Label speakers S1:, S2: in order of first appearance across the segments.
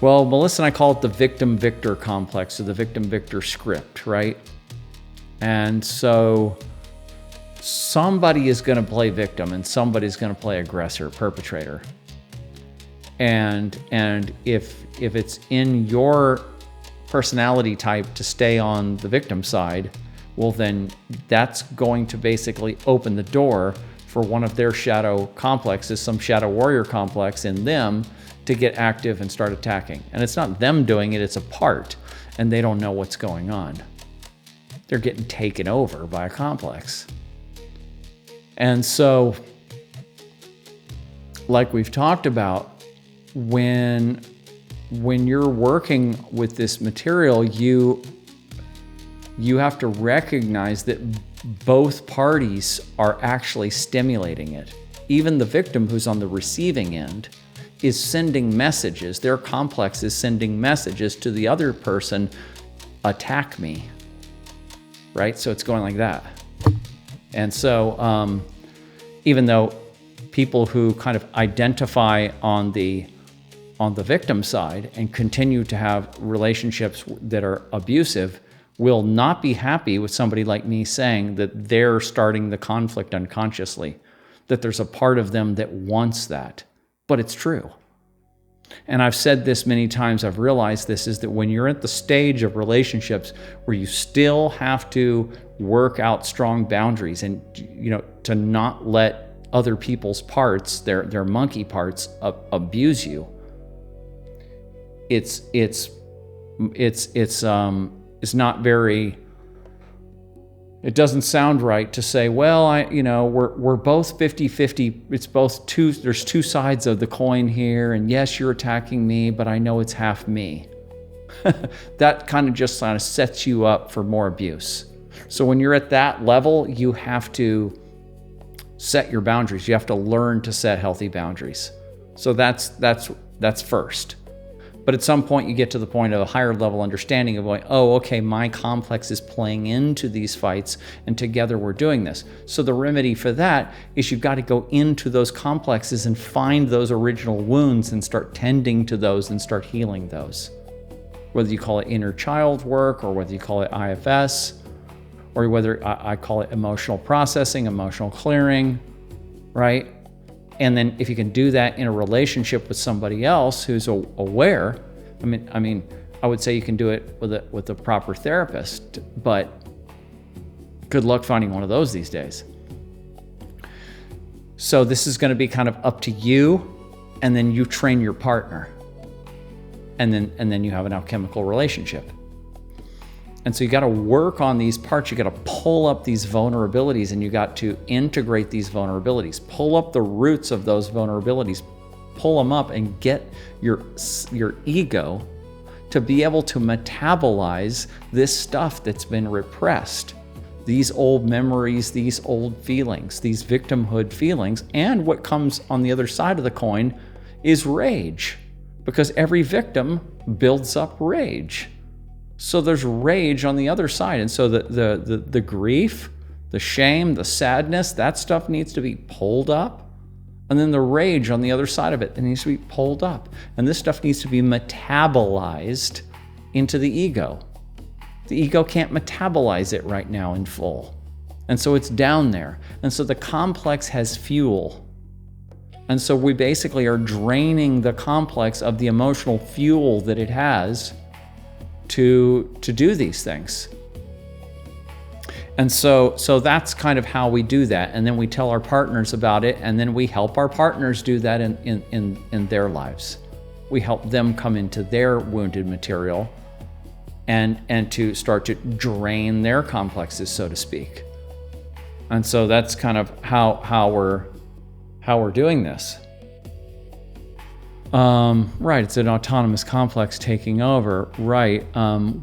S1: Well, Melissa and I call it the victim-victor complex, or the victim-victor script, right? And so somebody is going to play victim and somebody's going to play aggressor, perpetrator. And if it's in your personality type to stay on the victim side, well, then that's going to basically open the door for one of their shadow complexes, some shadow warrior complex in them, to get active and start attacking. And it's not them doing it, it's a part, and they don't know what's going on. They're getting taken over by a complex. And so, like we've talked about, when you're working with this material, you have to recognize that both parties are actually stimulating it. Even the victim who's on the receiving end is sending messages. Their complex is sending messages to the other person, attack me, right? So it's going like that. And so even though people who kind of identify on the victim side and continue to have relationships that are abusive will not be happy with somebody like me saying that they're starting the conflict unconsciously, that there's a part of them that wants that. But it's true. And I've said this many times, I've realized this, is that when you're at the stage of relationships where you still have to work out strong boundaries and, to not let other people's parts, their monkey parts, abuse you, it's not very, it doesn't sound right to say, well, we're both 50-50. It's both two, there's two sides of the coin here. And yes, you're attacking me, but I know it's half me. That kind of just kind of sets you up for more abuse. So when you're at that level, you have to set your boundaries. You have to learn to set healthy boundaries. So that's first. But at some point you get to the point of a higher level understanding of going, oh, okay, my complex is playing into these fights and together we're doing this. So the remedy for that is you've got to go into those complexes and find those original wounds and start tending to those and start healing those. Whether you call it inner child work or whether you call it IFS or whether I call it emotional processing, emotional clearing, right? And then if you can do that in a relationship with somebody else who's aware, I mean, I would say you can do it with a proper therapist, but good luck finding one of those these days. So this is going to be kind of up to you, and then you train your partner, and then you have an alchemical relationship. And so you got to work on these parts. You got to pull up these vulnerabilities and you got to integrate these vulnerabilities. Pull up the roots of those vulnerabilities, pull them up and get your ego to be able to metabolize this stuff that's been repressed. These old memories, these old feelings, these victimhood feelings. And what comes on the other side of the coin is rage, because every victim builds up rage. So there's rage on the other side. And so the grief, the shame, the sadness, that stuff needs to be pulled up. And then the rage on the other side of it needs to be pulled up. And this stuff needs to be metabolized into the ego. The ego can't metabolize it right now in full. And so it's down there. And so the complex has fuel. And so we basically are draining the complex of the emotional fuel that it has to do these things. And so that's kind of how we do that. And then we tell our partners about it, and then we help our partners do that in their lives. We help them come into their wounded material and to start to drain their complexes, so to speak. And so that's kind of how we're doing this. Right, it's an autonomous complex taking over. Right,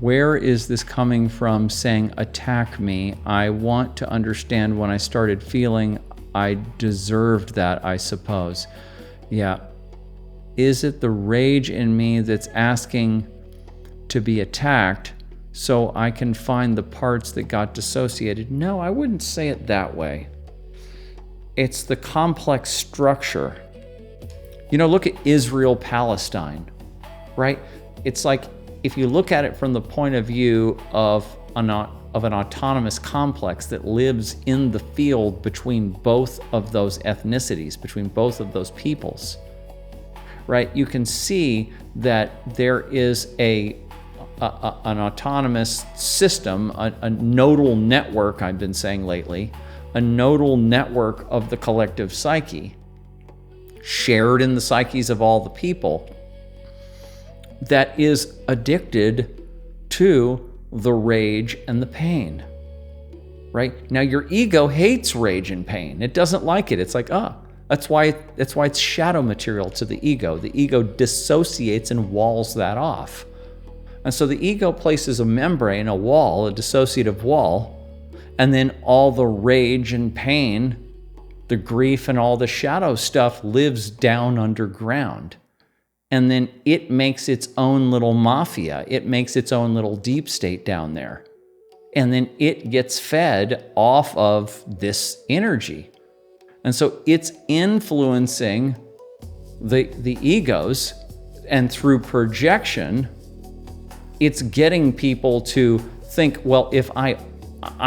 S1: where is this coming from saying attack me? I want to understand when I started feeling I deserved that, I suppose. Yeah. Is it the rage in me that's asking to be attacked so I can find the parts that got dissociated? No, I wouldn't say it that way. It's the complex structure. Look at Israel-Palestine, right? It's like, if you look at it from the point of view of an autonomous complex that lives in the field between both of those ethnicities, between both of those peoples, right? You can see that there is an autonomous system, a nodal network, I've been saying lately, a nodal network of the collective psyche, shared in the psyches of all the people, that is addicted to the rage and the pain, right? Now, your ego hates rage and pain. It doesn't like it. It's like, that's why it's shadow material to the ego. The ego dissociates and walls that off. And so the ego places a membrane, a wall, a dissociative wall, and then all the rage and pain, the grief and all the shadow stuff lives down underground. And then it makes its own little mafia. It makes its own little deep state down there. And then it gets fed off of this energy. And so it's influencing the egos, and through projection, it's getting people to think, well, if I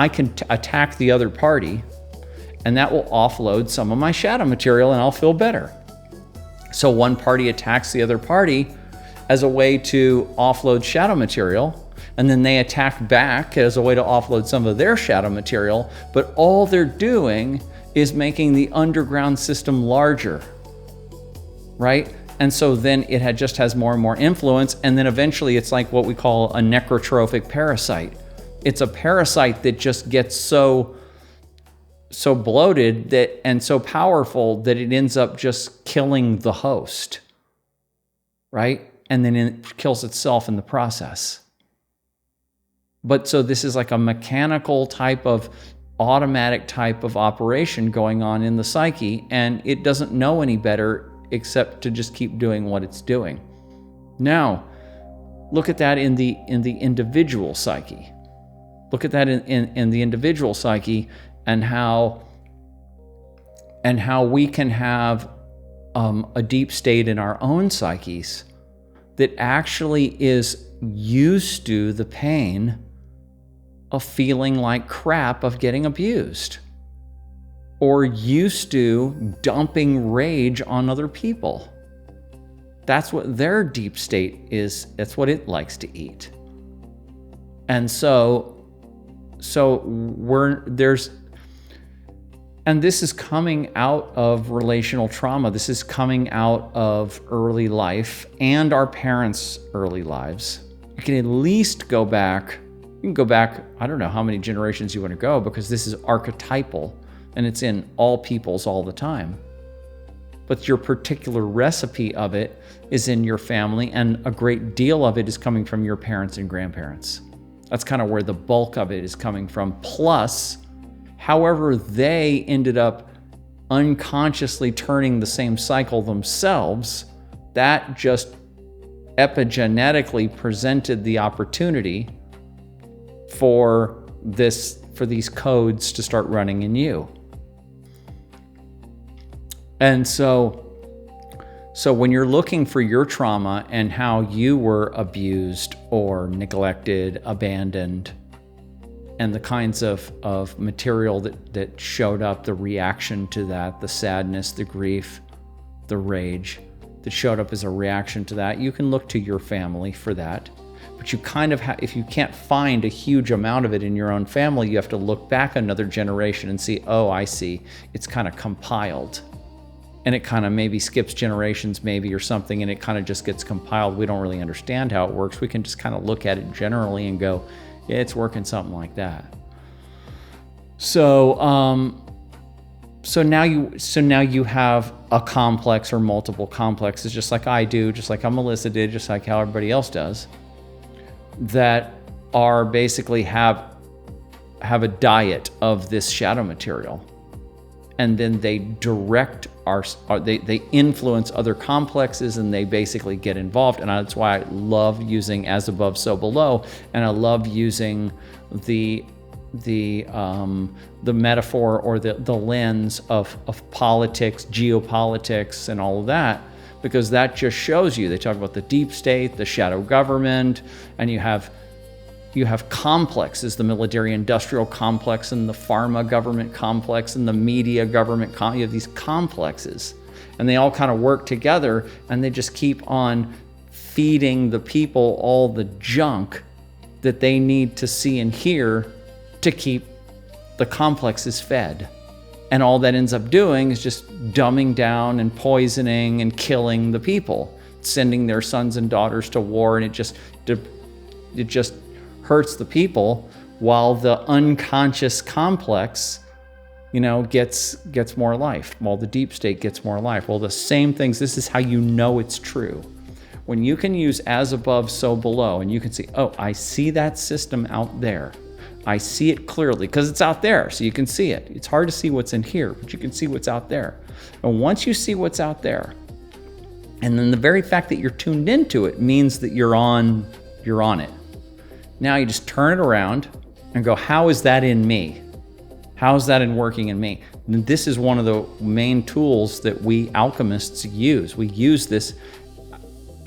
S1: can attack the other party, and that will offload some of my shadow material and I'll feel better. So one party attacks the other party as a way to offload shadow material, and then they attack back as a way to offload some of their shadow material, but all they're doing is making the underground system larger, right? And so then it just has more and more influence, and then eventually it's like what we call a necrotrophic parasite. It's a parasite that just gets so bloated and so powerful that it ends up just killing the host, right? And then it kills itself in the process. But so this is like a mechanical type of, automatic type of operation going on in the psyche, and it doesn't know any better except to just keep doing what it's doing. Now, look at that in the individual psyche. Look at that in the individual psyche, and how we can have a deep state in our own psyches that actually is used to the pain of feeling like crap of getting abused, or used to dumping rage on other people. That's what their deep state is. That's what it likes to eat. And and this is coming out of relational trauma. This is coming out of early life and our parents' early lives. You can at least go back. You can go back, I don't know how many generations you want to go, because this is archetypal and it's in all peoples all the time. But your particular recipe of it is in your family, and a great deal of it is coming from your parents and grandparents. That's kind of where the bulk of it is coming from. Plus, however they ended up unconsciously turning the same cycle themselves, that just epigenetically presented the opportunity for these codes to start running in you. And so when you're looking for your trauma and how you were abused or neglected, abandoned, and the kinds of material that showed up, the reaction to that, the sadness, the grief, the rage that showed up as a reaction to that, you can look to your family for that. But you kind of if you can't find a huge amount of it in your own family, you have to look back another generation and see, oh, I see, it's kind of compiled. And it kind of maybe skips generations maybe or something, and it kind of just gets compiled. We don't really understand how it works. We can just kind of look at it generally and go, yeah, it's working something like that. So now you have a complex or multiple complexes, just like I do, just like Melissa did, just like how everybody else does, that are basically have a diet of this shadow material, and then they direct they influence other complexes, and they basically get involved. And that's why I love using as above, so below, and I love using the metaphor or the lens of politics, geopolitics, and all of that, because that just shows you, they talk about the deep state, the shadow government, and you have complexes, the military industrial complex and the pharma government complex and the media government you have these complexes, and they all kind of work together, and they just keep on feeding the people all the junk that they need to see and hear to keep the complexes fed. And all that ends up doing is just dumbing down and poisoning and killing the people, sending their sons and daughters to war, and it just hurts the people, while the unconscious complex, gets more life, while the deep state gets more life. Well, the same things, this is how you know it's true. When you can use as above, so below, and you can see, oh, I see that system out there. I see it clearly because it's out there, so you can see it. It's hard to see what's in here, but you can see what's out there. And once you see what's out there, and then the very fact that you're tuned into it means that you're on it. Now you just turn it around and go, how is that in me? How is that in working in me? And this is one of the main tools that we alchemists use. We use this.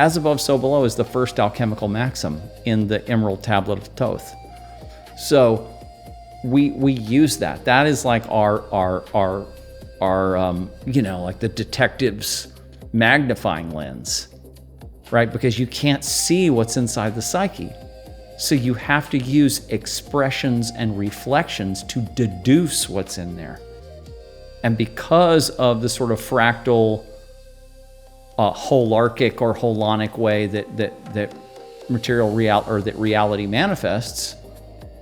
S1: As above, so below is the first alchemical maxim in the Emerald Tablet of Thoth. So we use that. That is like our like the detective's magnifying lens, right? Because you can't see what's inside the psyche. So you have to use expressions and reflections to deduce what's in there. And because of the sort of fractal, holarchic or holonic way that reality manifests,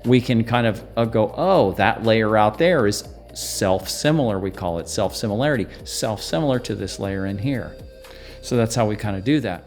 S1: we can kind of go, oh, that layer out there is self-similar. We call it self-similarity, self-similar to this layer in here. So that's how we kind of do that.